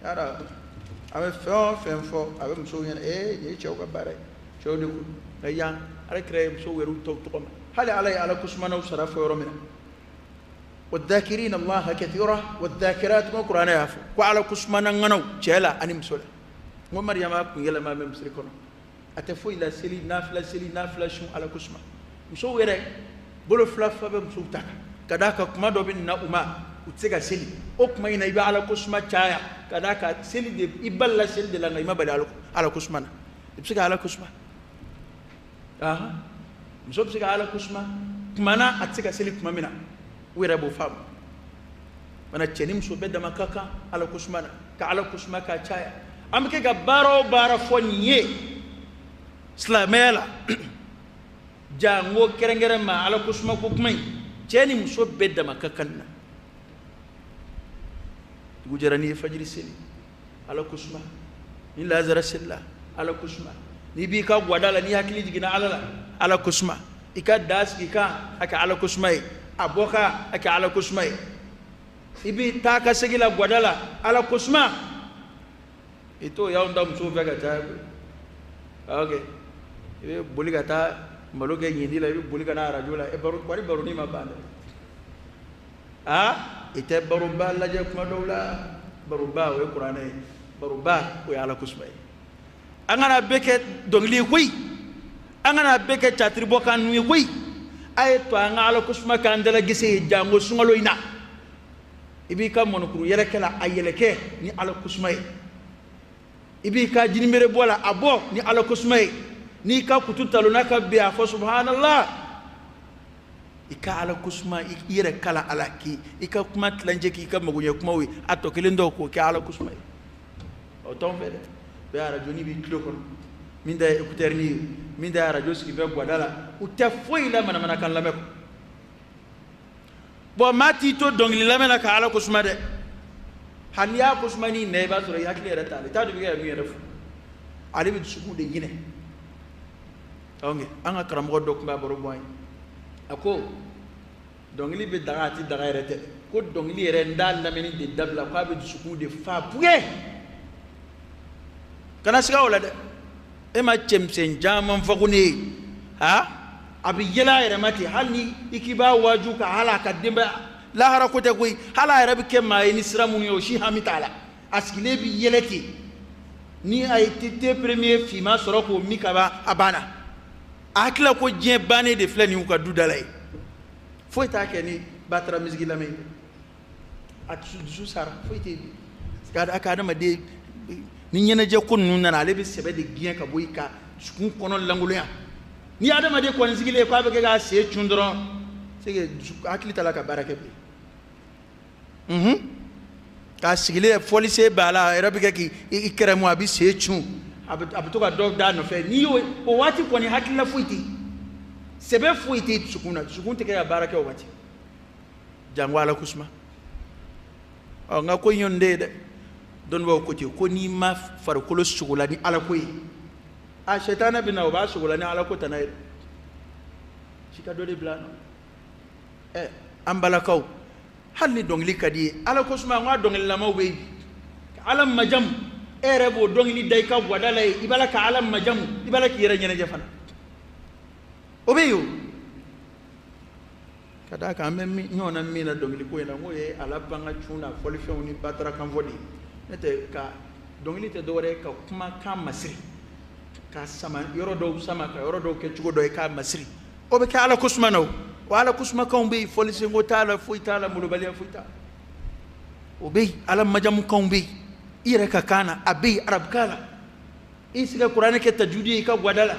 ara ame fɛn fɔ a bɛ musow ɲɛna nin ye cɛw ka baara ye cɛw de ko nka yan ala kira ye muso wɛrɛw tɔgɔ ma hali ala ye ala ko sumanaw sara fɔ yɔrɔ min na والذاكرين الله كثيرا والذاكرات ما قرآن يافو وعلى كسمانا غنو جيلا أني مسولا ومريم أكون يلا ما بمسركنا أتفو إلى سلي نافلة شو على كسما مسو ويرك بلو فلافا بمسو تاك كذاك كما دوبين نأوما وتسيك سلي أكما ينبي على كسما شايا كذاك سلي دي إبلا سلي دي لنا ما بدي على كسمانا بسيك على كسما مسو بسيك على كسما كمانا أتسيك سلي كما منا wira bo fam mana chenim so bedda makaka ala kusmana ka ala kusma ka chaya am ke ga baro bara fonye islamela jango kerengere ma ala kusma ko kumai chenim so bedda makakan na gujarani fajri seli ala kusma ni lazara sella ala kusma ni bi ka gwadala ni hakili jigina ala kusma ika das ika aka ala kusma aboka ake ala kusma ibi taka segila gwadala ala kusma ito ya onda mso vega ta okay ibe buliga ta maloge nyindila ibe buliga na rajula e baro ni mabanda ite baro ba la je kuma dawla baro ba we qur'ana baro ba we ala kusma angana beke dongli kuy angana beke chatri bokan wi kuy ay to anga ala kusma kan dala gise jango sungalo ina ibi ka monukuru yele kala ayeleke ni ala kusma ibi ka jini mere bola abo ni ala kusma ni ka kututalo naka biya fa subhanallah ika ala kusma yere kala alaki ika kuma tlanje ki ka magunye kuma wi atokele ndo ko ka ala kusma o ton fede be ara joni bi kilo kon min da écouteur ni min da radio ski be gwadala u te foi la mana kan lameko bo mati to dongli lamena ka ala kusma de haniya kusma ni ne ba sura yakle rata ta do biga mi refu ali bi suku de yine onge anga karam go dok ba boro boy ako dongli be dagati dagairete ko dongli re ndal lameni de dabla ko be suku de fa puge kana siga wala de ema chemsen jaman fakuni abi yela yere mati halni ikiba wajuka halaka dimba la harakote koy hala yere bike may ni siramun yo shi hamitala askile bi yeleti ni ay tete premier fima soroko mikaba abana akla ko je bane de flani ko dudalay foi ta keni batra misgi lamay at su sara foi te kada akadama de ni nyene je ko nun na lebi sebe de bien ka boyika sukun kono languloya ni adama de ko nzigile ko abe ga se chundron sege akili tala ka barake be ka sigile police bala erabi ki ikremu abi se chun abi to ka dog da no fe ni o wati ko ni hakila fuiti sebe fuiti sukun te ka barake o wati jangwala kusma o nga ko yonde de don ba ko te ko ni ma farkolo sugula ni ala koyi a shaytana bina ba sugula ni ala ko tanay shika do de blano ambala kaw halli dongli kadi ala ko suma nga dongli lama we ala majam erebo dongli day ka wadala ibala ka ala majam ibala ki yere nyene jafana obeyo kada ka memmi nyona mina dongli ko ina ngoye ala banga chuna folifew ni batra kan vodi nete ka dongli te dore ka kuma ka masri ka sama yoro do sama ka yoro do ke chugo do ka masri obe ka ala kusma no wala kusma kan be folisi ngo tala fuitala mulubali fuita obe ala majam kan be ire ka kana abi arab kala isiga qur'ani ke tajudi ka gwadala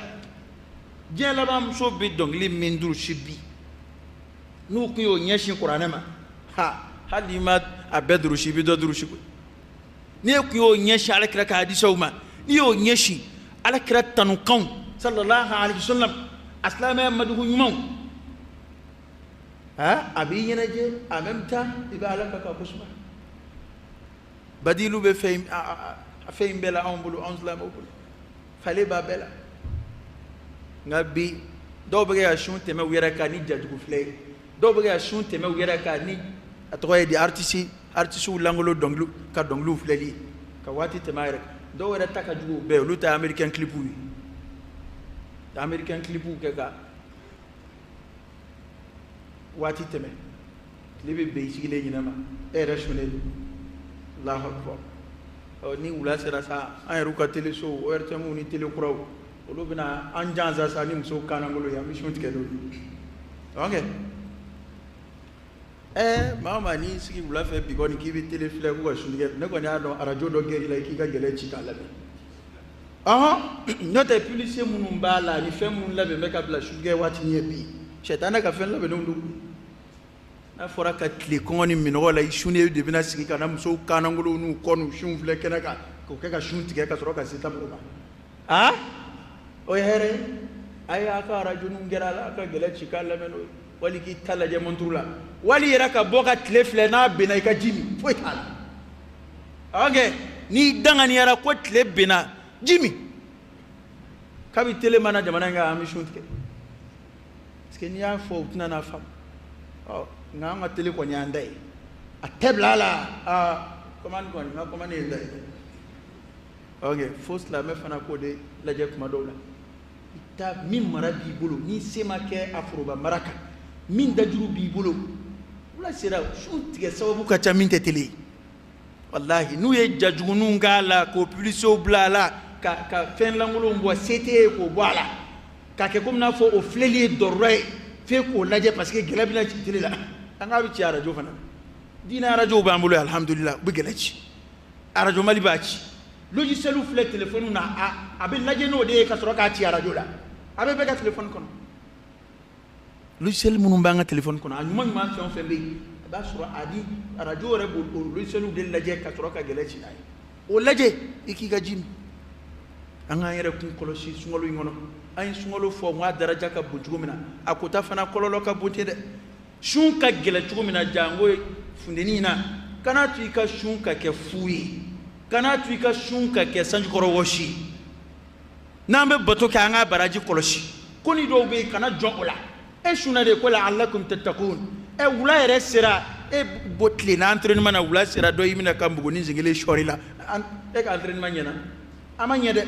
jela bam so bi dongli min dur shibi nu ku yo nyeshi qur'ani ma halima abedru shibi do duru shibi ni ku yo nyeshi ala kira ka hadisa uma ni yo nyeshi ala kira tanu kan sallallahu alaihi wasallam aslama maduhu yumau abi yenaje en même temps ibala ka kusma badilu be fay fay bela ambulu anzlam ubul fale ba bela ngabi do be ya shun teme wera ka ni jaju flay do be ya shun teme wera ka ni atoye di artiste langolo donglu ka donglu fleli ka wati temaire do wara taka jugo be luta american clipu ke ga wati teme libe be sigile nyina ma era shune Allahu akbar ni wula sera sa an ruka tele so RTM ni tele kuraw olu bina an janza sa ni muso kana ngolo ya mission tike do okay mama ni sigi wula fe bi ko ni kibi tele file ko shundige ne ko ni ado arajo do geri la ki ga gele ci kala be note police munun bala ni fe mun labe me ka bla shundige wati ni bi shetana ka fe labe no ndu na fora ka tile kɔngɔ ni minɔgɔ la i sune de bɛna sigi ka na musow kanangolo n'u kɔ n'u sun filɛ kɛnɛ kan k'o kɛ ka sun tigɛ ka sɔrɔ ka se tabolo kan o ye hɛrɛ a ye a ka arajo ninnu gɛrɛ a la a ka gɛlɛ ci k'a lamɛn n'o ye wali k'i ta lajɛ monturu la wali yɛrɛ ka bɔ ka tile filɛ n'a benna i ka ji min foyi t'a la ok n'i danganiyara ko tile benna ji min kabi tele mana jamana in kan an bɛ sun tigɛ parce que n'i y'a fɔ u tɛna n'a faamu nga nga tele ko nyanda yi a tebla la commande ko nga commande ndai okay fos la me fana ko de la je kuma dawla ita min mara bi bolo ni sema ke afroba maraka min dajuru bi bolo wala sira shu tige sababu ka ta min tele wallahi nu ye jajugunu ngala ko publiso blala ka fen langulo mbo sete ko bwala ka ke comme na fo o fleli dorre fe ko laje parce que gelabina ci tele la anga bi ci arajo fana dina arajo ba ambulo alhamdulillah bu gelaci arajo mali ba ci logiciel fle téléphone na abe laje no de ka soro ka ci arajo la abe be ka téléphone kono logiciel munum ba nga téléphone kono anyuma nyuma fi on fe be ba soro adi arajo re bo logiciel de laje ka soro ka gelaci ay o laje iki ga jimi anga yere kun kolosi sungolo ngono ay sungolo fo wa daraja ka bunjugo mina akota fana kololo ka bunte de shun ka gele cogo mina jango fundeni na kana tu ka shun ka ke fuyi kana tu ka shun ka ke sanju koro woshi nambe bato ka nga baraji koloshi koni do be kana jongola shuna de ko la allakum tattaqun wula yere sera botle na entraînement na wula sera do yimina kambugo ni zingile shori la ka entraînement nyana amanya de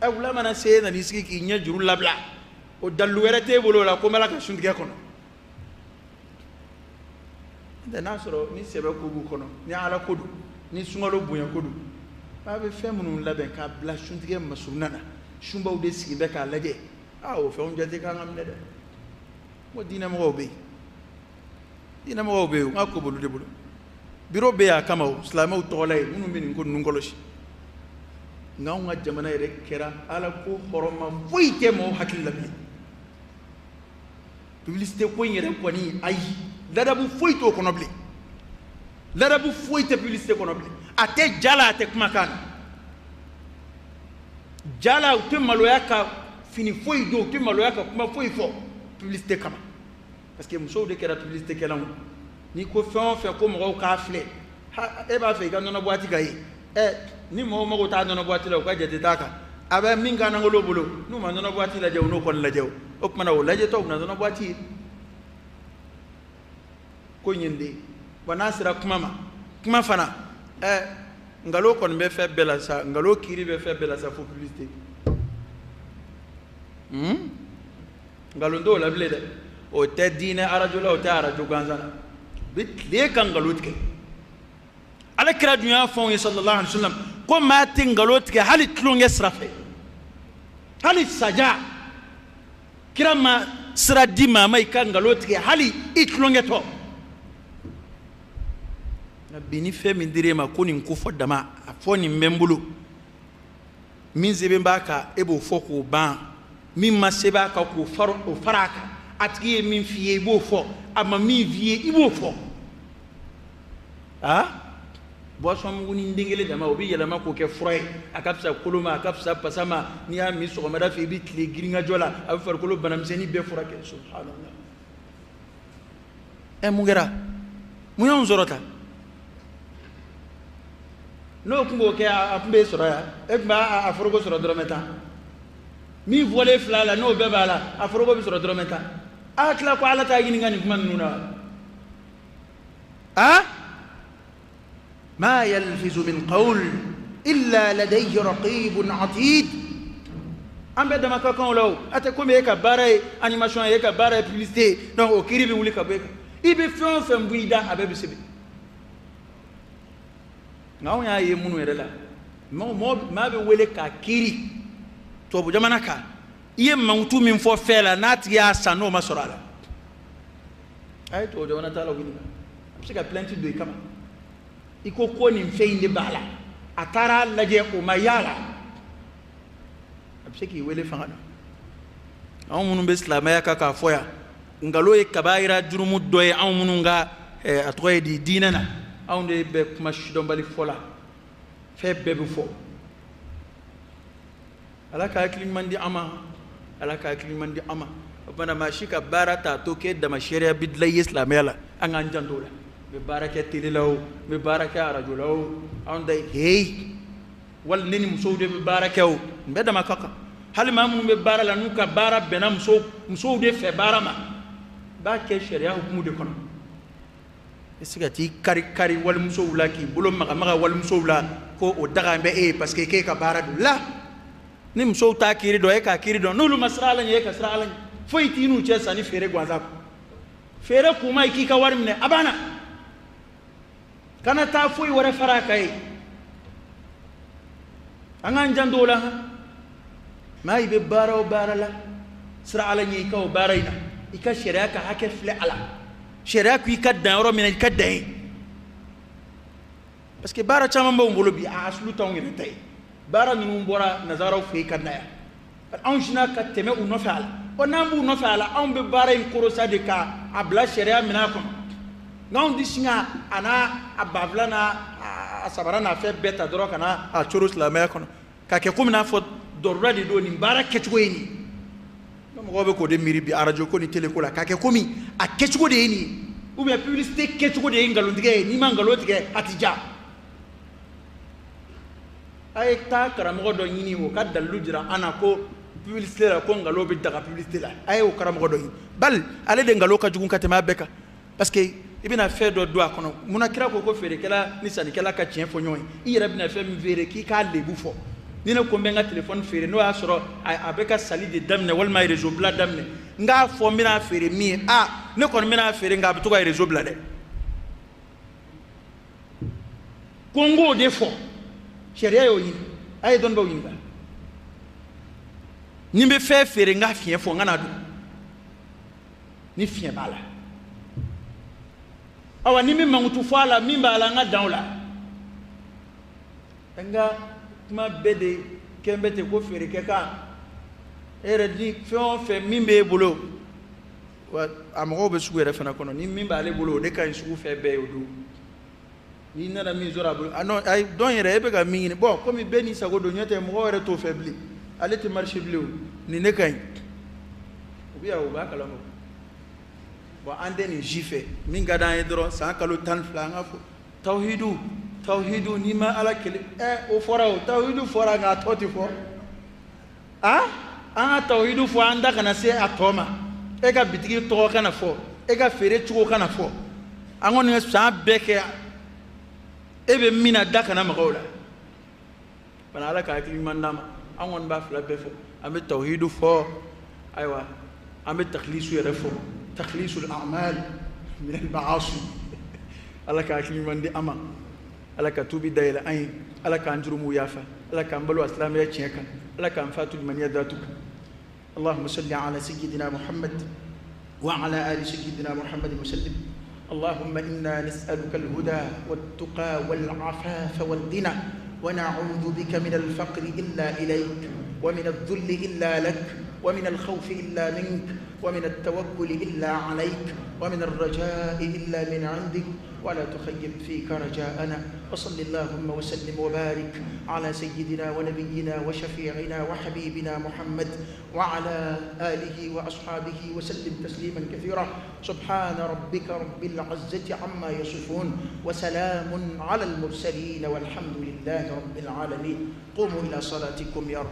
wula mana se na nisiki ki nya juru labla o dalu were te bolo la ko mala ka shun dige kono de nasoro ni sebe kubu kono ni ala kodu ni sungalo bunya kodu ba be femunu laben ka bla shuntige masunana shumba ude sigi be ka laje o fe on jati ka ngamne de mo dina mo be ngako bolu de bolu biro be ya kama islamu tolay munu min ko nun koloshi ngawnga jamana rek kera ala ko horoma foyte mo hakilla bi publicité ko yere ko ni ay ladabu foyto ko nobli ladabu foyte publicité ko nobli ate jala ate kuma kan jala te maloya ka fini foy do te maloya ka kuma foy fo publicité kama parce que muso de kera publicité kelan ni ko fon fe ko mo ka fle e ba fe ga nono boati gayi ni mo ta nono boati la ko jete taka aba minga na ngolo bolo nu ma nono boati la jew no kon la jew ok mana o la je tok na nono boati ko nyinde wana sira kuma fana ngalo kon be fe bela sa ngalo kiri be fe bela sa fo publicité ngalo ndo la blede o te dine arajo la o te arajo ganzana bit le kan ngalo tike ala kira dunya fon sallallahu alaihi wasallam ko ma te ngalo tike hali tlonge srafe hali saja kira ma sira di mama kan ngalo tike hali itlonge to na bini fe min dire ma ko nin ko fodama afo ni membulu min zebe mbaka ebo foko ban min maseba ka ko faro o faraka atiki min fiye ibo fo ama min vie ibo fo boisson nguni ndengele dama obi yelama ko ke froy akapsa koloma akapsa pasama ni ya mi so mada fe bi tile giringa jola abu far kolo banam seni be furake subhanallah mungera muyon zorota no kungo ke apmbe soroya ekba afrogo soro drometa mi volé flala no bebala afrogo bi soro drometa akla ko ala ta gini ngani man nuna ما يلفظ من قول إلا لديه رقيب عتيد أم بدأ ما كان لو أتكلم هيك بارة أنيماشن هيك بارة بيبليستي نعم أكيد بيقولي كبير إبي فيلم بيدا أبي بسبي نعم يا يمونو يرلا ما بيقولي كيري توبو جمانا كا موتو من فوفلا نات يا سانو ما سرالا أي تو جوانا تالا وينيكا أبسكا plenty do كما إكو كوني مفين لبالا أتارا لجي أميالا أبسكي ويلي فانا أو منو بسلامي كاكا فويا ngalo kabaira jurumu doye aw mununga atoye di dinana aw de be kuma shidombali fola fe bebe fo alaka kliman di ama alaka kliman di ama bana mashika barata to ke da masharia bidlay islamiyala an anjandola be baraka tililaw be baraka rajulaw aw de hey wal nini musoude be barakaw be da makaka hal mamun be barala nuka bara benam musoude fe barama ba ke sharia hukumu de kono esiga ti kari wal musowla ki bolo maga wal musowla ko o daga be parce que ke ka bara la ni musow ta kiri do e ka kiri do nulu masrala ni e ka srala foyti nu che sani fere gwanza fere kuma iki ka warmne abana kana ta foyi wara fara kai angan jandola mai be bara o barala srala ni ka o baraina ika sharia ka hake fle ala sharia ku ika danro min ika dai parce que bara chama mbo mbolo bi aslu taw ngi tay bara nu mbora nazaro fe kanaya an jina ka teme u no faala o nambu no faala an be bara in korosa de ka abla sharia mina ko non dishinga ana abavla na asabara na fe beta doro kana a churus la me ko ka ke kumna fo dorra de do ni bara ketweni mo ko de miri bi arajo ko ni tele ko la ka ke komi a ketchugo de ni ou bien publicité ketchugo de ngalo ndige ni mangalo tige atija ay ta karamo do nyini wo ka dalu jira ana ko publicité la ko ngalo bi daga publicité la ay o karamo do yi bal ale de ngalo ka jugun katema beka parce que ibina fe do do akono munakira ko fere kala ni sani kala ka tien fo nyoy ira bina fe mi vere ki ka lebu fo nina ko benga téléphone fere no asoro abeka sali de damne wal may réseau bla damne nga fo mina fere mi ne kon mina fere nga bitu ga réseau bla de kongo de fo sharia yo yin ay don ba winga nimbe fe fere nga fien fo nga na do ni fien bala awa nimi mangutu fo ala mimba ala nga dawla nga ma bede kembete ko fere keka ere di fe mimbe bolo wa amgo be sugu refana kono ni mimba ale bolo de kan sugu fe be odu ni na mi zora bolo ano ay don yere ebe ga mi ni bon comme be ni sago do nyote mo ere to faibli ale te marché bleu ni ne kan obi a o ba kala mo bo ande ni jife min ga dan edro sa kalo tan flanga fo tawhidu ni ma ala kele o fora o tawhidu fora nga toti fo tawhidu fo anda kana se atoma e ka bitigi to kana fo e ka fere chugo kana fo angon ni sa beke e be mina da kana magola bana ala ka kili mandama angon ba fla be fo ambe tawhidu fo aywa ambe takhlisu ya fo takhlisul a'mal min al ma'asi ala ka kili mandi ama ala ka tubi dayla ay ala ka anjurumu yafa ala ka ambalu aslam ya chieka ala ka amfatu man yadatuka اللهم صل على سيدنا محمد وعلى آل سيدنا محمد وسلم اللهم إنا نسألك الهدى والتقى والعفاف والغنى ونعوذ بك من الفقر إلا إليك ومن الذل إلا لك ومن الخوف إلا منك ومن التوكل إلا عليك ومن الرجاء إلا من عندك ولا تخيب فيك رجاءنا وصل اللهم وسلم وبارك على سيدنا ونبينا وشفيعنا وحبيبنا محمد وعلى آله وأصحابه وسلم تسليما كثيرا سبحان ربك رب العزة عما يصفون وسلام على المرسلين والحمد لله رب العالمين قوموا إلى صلاتكم يا رب